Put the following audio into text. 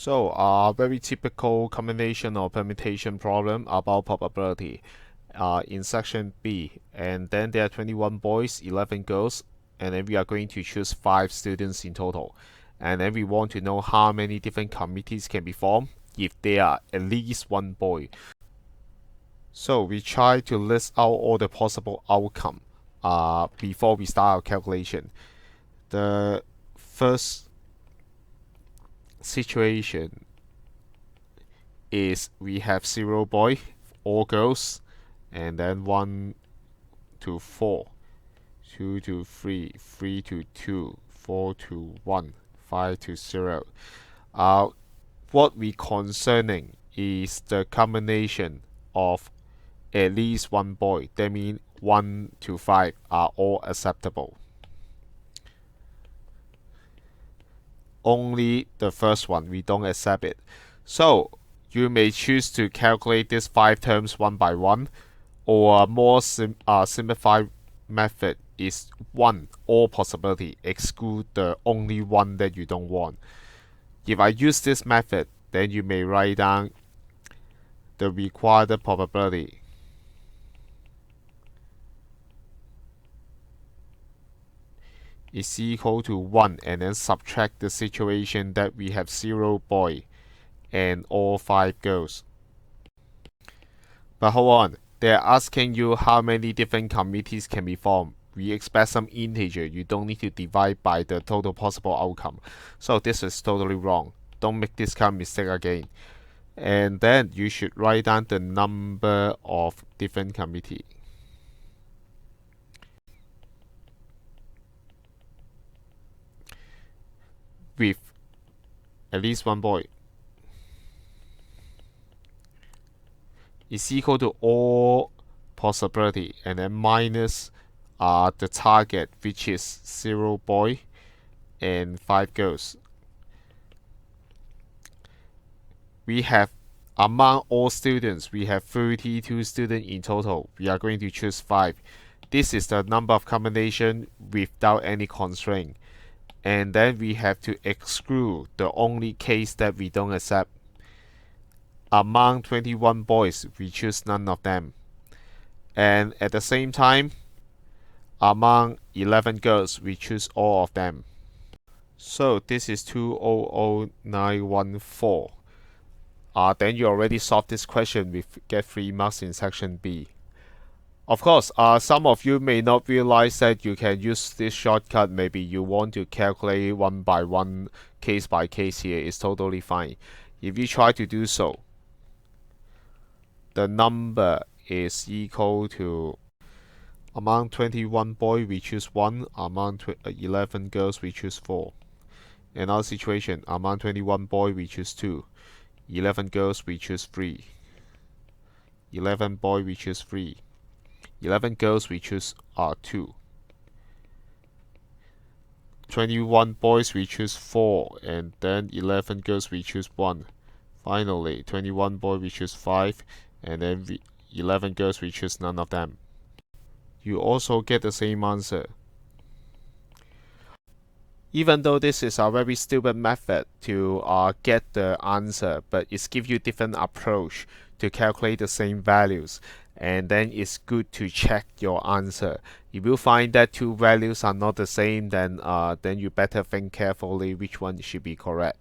So, a very typical combination or permutation problem about probability in section B. And then there are 21 boys, 11 girls, and then we are going to choose 5 students in total. And then we want to know how many different committees can be formed if there are at least one boy. So, we try to list out all the possible outcomes before we start our calculation. The first situation is we have 0 boy, all girls, and then 1 to 4, 2 to 3, 3 to 2, 4 to 1, 5 to 0. What we concerning is the combination of at least one boy. That means 1 to 5 are all acceptable. Only the first one we don't accept it. So you may choose to calculate these 5 terms one by one, or a more simplified method is 1 all possibility, exclude the only one that you don't want. If I use this method, then you may write down the required probability is equal to 1, and then subtract the situation that we have 0 boy and all 5 girls. But hold on, they're asking you how many different committees can be formed. We expect some integer. You don't need to divide by the total possible outcome. So this is totally wrong. Don't make this kind of mistake again. And then you should write down the number of different committees. With at least one boy is equal to all possibility, and then minus the target, which is 0 boy and 5 girls. We have, among all students, we have 32 students in total. We are going to choose 5. This is the number of combination without any constraint. And then we have to exclude the only case that we don't accept. Among 21 boys, we choose none of them. And at the same time, among 11 girls, we choose all of them. So this is 200914. Then you already solved this question with get 3 marks in section B. Of course, some of you may not realize that you can use this shortcut. Maybe you want to calculate one by one, case by case here. It's totally fine. If you try to do so, the number is equal to among 21 boys we choose 1, among 11 girls we choose 4. Another situation, among 21 boys we choose 2, 11 girls we choose 3, 11 boys we choose 3, 11 girls we choose 2, 21 boys we choose 4, and then 11 girls we choose 1. Finally, 21 boys we choose 5, and then 11 girls we choose none of them. You also get the same answer. Even though this is a very stupid method to get the answer, but it gives you different approach to calculate the same values, and then it's good to check your answer. If you find that 2 values are not the same, then you better think carefully which one should be correct.